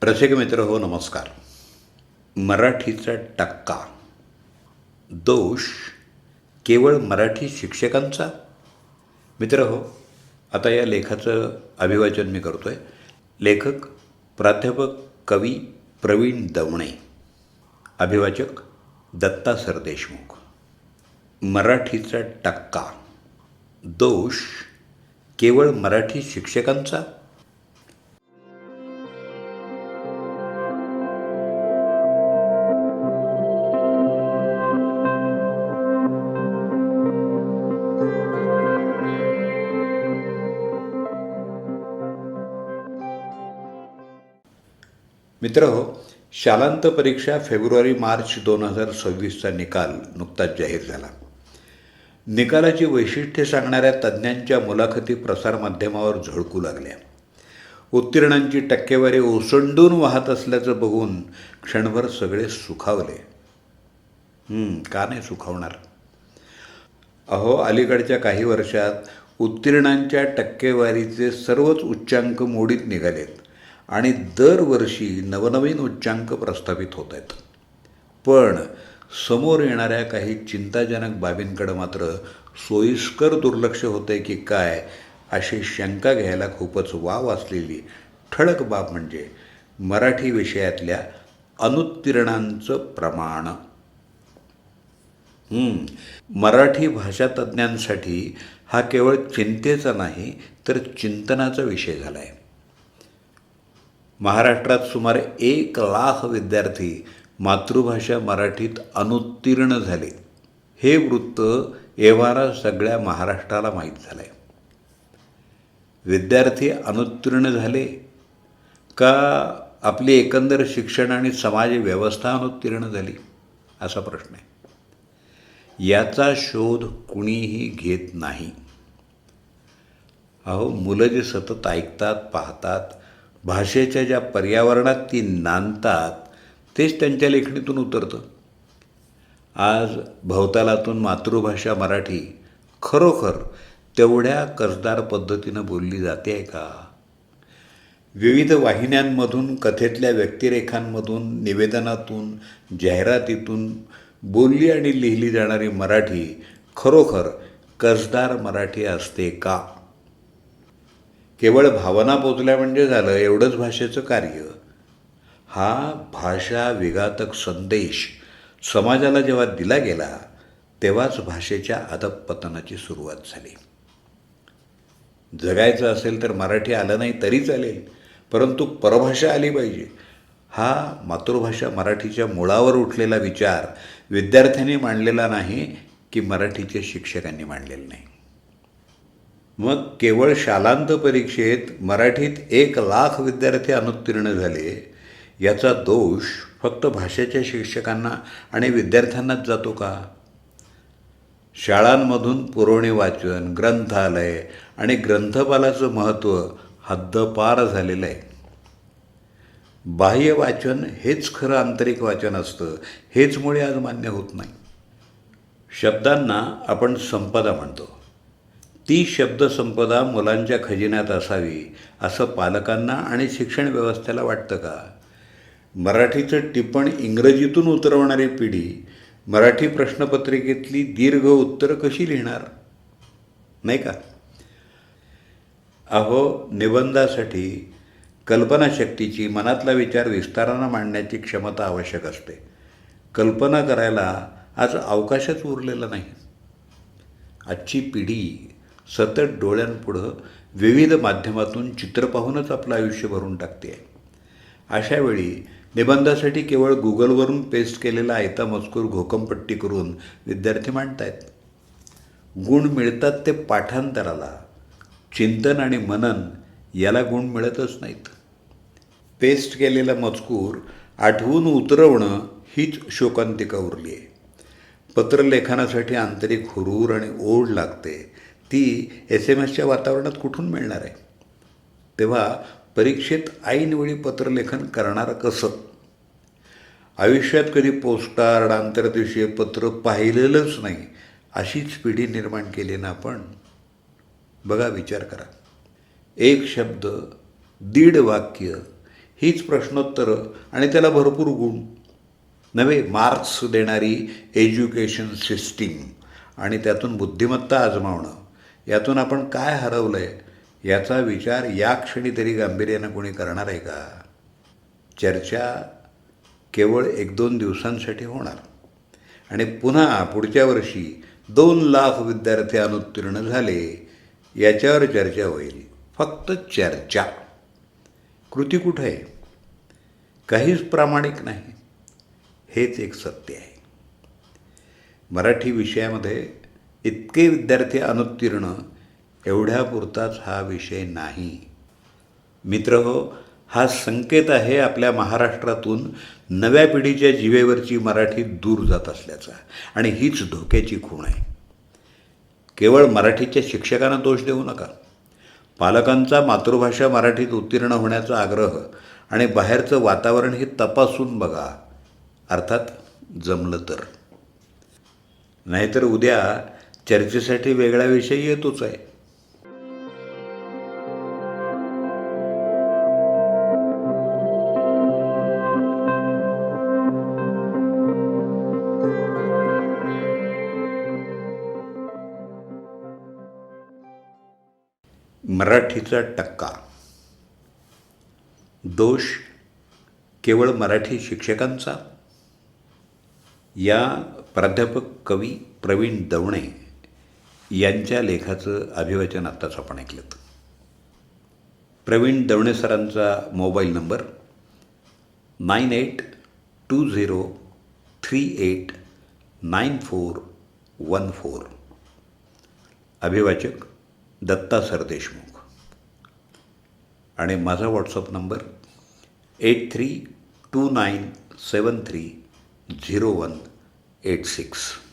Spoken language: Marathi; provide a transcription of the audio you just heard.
रसिक मित्र हो, नमस्कार. मराठीचा टक्का, दोष केवळ मराठी शिक्षकांचा? मित्र हो, आता या लेखाचं अभिवाचन मी करतो आहे. लेखक प्राध्यापक कवी प्रवीण दवणे, अभिवाचक दत्ता सरदेशमुख. मराठीचा टक्का, दोष केवळ मराठी शिक्षकांचा? मित्र हो, शालांत परीक्षा फेब्रुवारी-मार्च 2026चा निकाल नुकताच जाहीर झाला. निकालाची वैशिष्ट्ये सांगणाऱ्या तज्ज्ञांच्या मुलाखती प्रसारमाध्यमावर झळकू लागल्या. उत्तीर्णांची टक्केवारी ओसंडून वाहत असल्याचं बघून क्षणभर सगळे सुखावले. का नाही सुखावणार? अहो, अलीकडच्या काही वर्षात उत्तीर्णांच्या टक्केवारीचे सर्वच उच्चांक मोडीत निघालेत आणि दरवर्षी नवनवीन उच्चांक प्रस्थापित होत आहेत. पण समोर येणाऱ्या काही चिंताजनक बाबींकडे मात्र सोयीस्कर दुर्लक्ष होते की काय, अशी शंका घ्यायला खूपच वाव असलेली ठळक बाब म्हणजे मराठी विषयातल्या अनुत्तीर्णांचं प्रमाण. मराठी भाषा तज्ज्ञांसाठी हा केवळ चिंतेचा नाही तर चिंतनाचा विषय झाला आहे. महाराष्ट्रात सुमारे 1,00,000 विद्यार्थी मातृभाषा मराठीत अनुत्तीर्ण झाले. हे वृत्त एव्हाना सगळ्या महाराष्ट्राला माहीत झालं आहे. विद्यार्थी अनुत्तीर्ण झाले का आपली एकंदर शिक्षण आणि समाज व्यवस्था अनुत्तीर्ण झाली, असा प्रश्न आहे. याचा शोध कुणीही घेत नाही. अहो, मुलं जे सतत ऐकतात, पाहतात, भाषेच्या ज्या पर्यावरणात ती नांदतात, तेच त्यांच्या लेखणीतून उतरतं. आज भवतालातून मातृभाषा मराठी खरोखर तेवढ्या कसदार पद्धतीनं बोलली जाते आहे का? विविध वाहिन्यांमधून, कथेतल्या व्यक्तिरेखांमधून, निवेदनातून, जाहिरातीतून बोलली आणि लिहिली जाणारी मराठी खरोखर कसदार मराठी असते का? केवळ भावना पोचल्या म्हणजे झालं एवढंच भाषेचं कार्य? हा भाषा विघातक संदेश समाजाला जेव्हा दिला गेला तेव्हाच भाषेच्या अधःपतनाची सुरुवात झाली. जगायचं असेल तर मराठी आलं नाही तरी चालेल, परंतु परभाषा आली पाहिजे, हा मातृभाषा मराठीच्या मुळावर उठलेला विचार विद्यार्थ्यांनी मांडलेला नाही की मराठीच्या शिक्षकांनी मांडलेला नाही. मग केवळ शालांत परीक्षेत मराठीत 1,00,000 विद्यार्थी अनुत्तीर्ण झाले, याचा दोष फक्त भाषेच्या शिक्षकांना आणि विद्यार्थ्यांनाच जातो का? शाळांमधून पुरवणी वाचन, ग्रंथालय आणि ग्रंथपालाचं महत्त्व हद्दपार झालेलं आहे. बाह्य वाचन हेच खरं आंतरिक वाचन असतं, हेच मुळे आज मान्य होत नाही. शब्दांना आपण संपदा म्हणतो. ती शब्दसंपदा मुलांच्या खजिन्यात असावी असं पालकांना आणि शिक्षण व्यवस्थेला वाटतं का? मराठीचं टिपण इंग्रजीतून उतरवणारी पिढी मराठी प्रश्नपत्रिकेतली दीर्घ उत्तरं कशी लिहिणार, नाही का? अहो, निबंधासाठी कल्पनाशक्तीची, मनातला विचार विस्तारानं मांडण्याची क्षमता आवश्यक असते. कल्पना करायला आज अवकाशच उरलेला नाही. आजची पिढी सतत डोळ्यांपुढं विविध माध्यमातून चित्र पाहूनच आपलं आयुष्य भरून टाकते. अशावेळी निबंधासाठी केवळ गुगलवरून पेस्ट केलेला आयता मजकूर घोकमपट्टी करून विद्यार्थी मांडतायत. गुण मिळतात ते पाठांतराला, चिंतन आणि मनन याला गुण मिळतच नाहीत. पेस्ट केलेला मजकूर आठवून उतरवणं हीच शोकांतिका उरली आहे. पत्रलेखनासाठी आंतरिक हुरूर आणि ओढ लागते, ती SMS वातावरणात कुठून मिळणार आहे? तेव्हा परीक्षेत ऐनवेळी पत्रलेखन करणार कसं? आयुष्यात कधी पोस्टकार्ड, आंतरदेशीय पत्र पाहिलेलंच नाही अशीच पिढी निर्माण केली ना आपण. बघा, विचार करा. एक शब्द, 1.5 वाक्य हीच प्रश्नोत्तरं आणि त्याला भरपूर गुण नव्हे मार्क्स देणारी एज्युकेशन सिस्टीम आणि त्यातून बुद्धिमत्ता आजमावणं, यातून आपण काय हरवलं आहे याचा विचार या क्षणी तरी गांभीर्यानं कोणी करणार आहे का? चर्चा केवळ 1-2 दिवसांसाठी होणार आणि पुन्हा पुढच्या वर्षी 2 लाख विद्यार्थी अनुत्तीर्ण झाले याच्यावर चर्चा होईल. फक्त चर्चा. कृती कुठे आहे? काहीच प्रामाणिक नाही. हेच एक सत्य आहे. मराठी विषयामध्ये इतके विद्यार्थी अनुत्तीर्ण एवढ्यापुरताच हा विषय नाही. मित्रहो, हा संकेत आहे आपल्या महाराष्ट्रातून नव्या पिढीच्या जिभेवरची मराठी दूर जात असल्याचा आणि हीच धोक्याची खूण आहे. केवळ मराठीच्या शिक्षकांना दोष देऊ नका. पालकांचा मातृभाषा मराठीत उत्तीर्ण होण्याचा आग्रह आणि बाहेरचं वातावरणही तपासून बघा. अर्थात जमलं तर. नाहीतर उद्या चर्चेसाठी वेगळा विषय येतोच आहे. मराठीचा टक्का. दोष केवळ मराठी शिक्षकांचा? या प्राध्यापक कवी प्रवीण दवणे यांच्या लेखाचं अभिवाचन आत्ताच आपण ऐकलं. प्रवीण दवणे सरांचा मोबाईल नंबर 9820389414. अभिवाचक दत्ता सरदेशमुख. आणि माझा व्हॉट्सअप नंबर 8329730186.